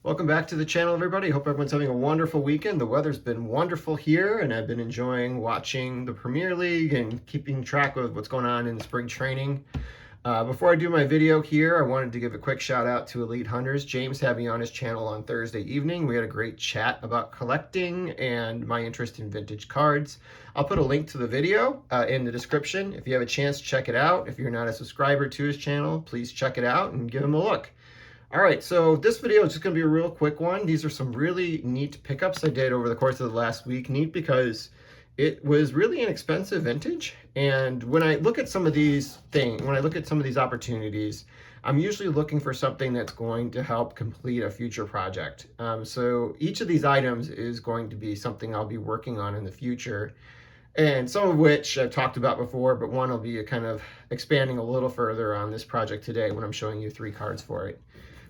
Welcome back to the channel, everybody. Hope everyone's having a wonderful weekend. The weather's been wonderful here, and I've been enjoying watching the Premier League and keeping track of what's going on in spring training. Before I do my video here, I wanted to give a quick shout out to Elite Hunters. James had me on his channel on Thursday evening. We had a great chat about collecting and my interest in vintage cards. I'll put a link to the video in the description. If you have a chance, check it out. If you're not a subscriber to his channel, please check it out and give him a look. All right, so this video is just going to be a real quick one. These are some really neat pickups I did over the course of the last week. Neat because it was really inexpensive vintage. And when I look at some of these things, when I look at some of these opportunities, I'm usually looking for something that's going to help complete a future project. So each of these items is going to be something I'll be working on in the future. And some of which I've talked about before, but one will be kind of expanding a little further on this project today when I'm showing you 3 cards for it.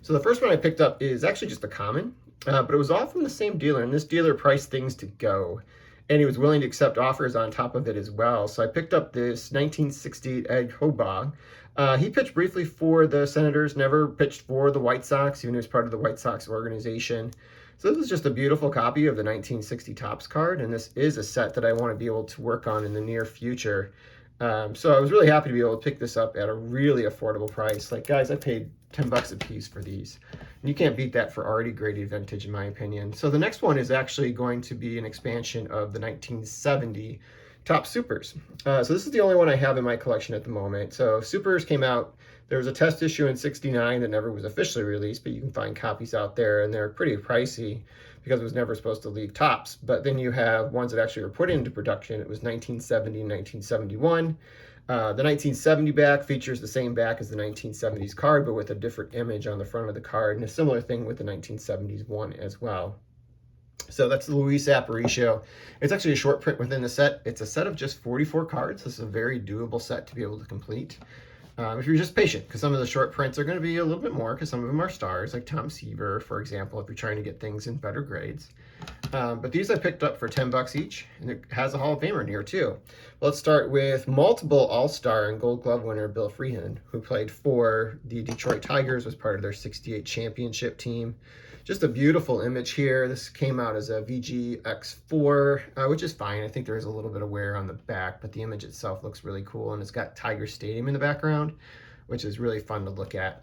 So the first one I picked up is actually just a common, but it was all from the same dealer, and this dealer priced things to go, and he was willing to accept offers on top of it as well. So I picked up this 1968 Ed Hobog. He pitched briefly for the Senators, never pitched for the White Sox, even though he was part of the White Sox organization. So this is just a beautiful copy of the 1960 Topps card, and this is a set that I want to be able to work on in the near future. So I was really happy to be able to pick this up at a really affordable price. Like, guys, I paid 10 bucks a piece for these. And you can't beat that for already graded vintage, in my opinion. So the next one is actually going to be an expansion of the 1970 Topps Supers. So this is the only one I have in my collection at the moment. So Supers came out. There was a test issue in '69 that never was officially released, but you can find copies out there, and they're pretty pricey because it was never supposed to leave Topps. But then you have ones that actually were put into production. It was 1970 and 1971. The 1970 back features the same back as the 1970s card, but with a different image on the front of the card, and a similar thing with the 1970s one as well. So that's the Luis Aparicio. It's actually a short print within the set. It's a set of just 44 cards. This is a very doable set to be able to complete. If you're just patient, because some of the short prints are going to be a little bit more, because some of them are stars, like Tom Seaver, for example, if you're trying to get things in better grades. But these I picked up for 10 bucks each, and it has a Hall of Famer in here too. Let's start with multiple All-Star and Gold Glove winner Bill Freehan, who played for the Detroit Tigers, was part of their '68 championship team. Just a beautiful image here. This came out as a VGX4, which is fine. I think there is a little bit of wear on the back, but the image itself looks really cool, and it's got Tiger Stadium in the background, which is really fun to look at.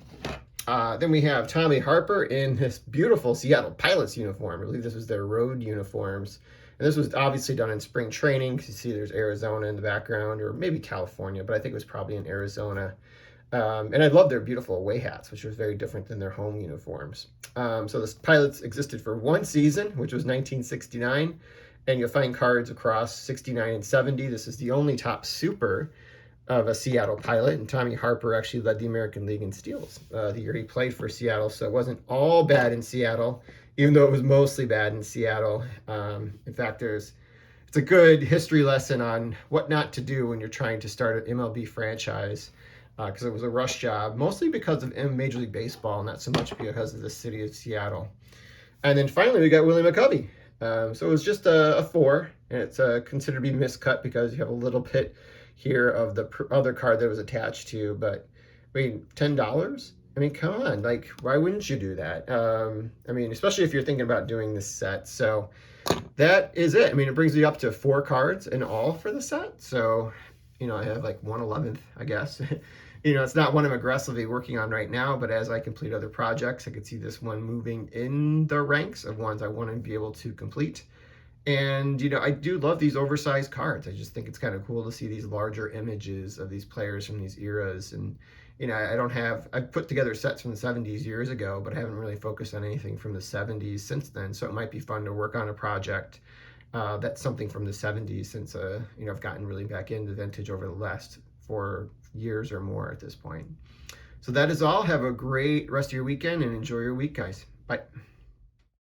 Then we have Tommy Harper in this beautiful Seattle Pilots uniform. I believe this was their road uniforms. And this was obviously done in spring training. You see there's Arizona in the background, or maybe California, but I think it was probably in Arizona. And I love their beautiful away hats, which was very different than their home uniforms. So the Pilots existed for 1 season, which was 1969. And you'll find cards across 69 and 70. This is the only Topps Super of a Seattle Pilot, and Tommy Harper actually led the American League in steals the year he played for Seattle, so it wasn't all bad in Seattle, even though it was mostly bad in Seattle. In fact, it's a good history lesson on what not to do when you're trying to start an MLB franchise, because it was a rush job, mostly because of Major League Baseball, not so much because of the city of Seattle. And then finally, we got Willie McCovey. So it was just a 4, and it's considered to be miscut because you have a little bit here of the other card that was attached to, but I mean, $10? I mean, come on, like, why wouldn't you do that? I mean, especially if you're thinking about doing this set. So that is it. I mean, it brings me up to 4 cards in all for the set. So, you know, I have like 1/11th, I guess. You know, it's not one I'm aggressively working on right now, but as I complete other projects, I could see this one moving in the ranks of ones I want to be able to complete. And, you know, I do love these oversized cards. I just think it's kind of cool to see these larger images of these players from these eras. And, you know, I've put together sets from the 70s years ago, but I haven't really focused on anything from the 70s since then. So it might be fun to work on a project that's something from the 70s, since, you know, I've gotten really back into vintage over the last 4 years or more at this point. So that is all. Have a great rest of your weekend and enjoy your week, guys. Bye.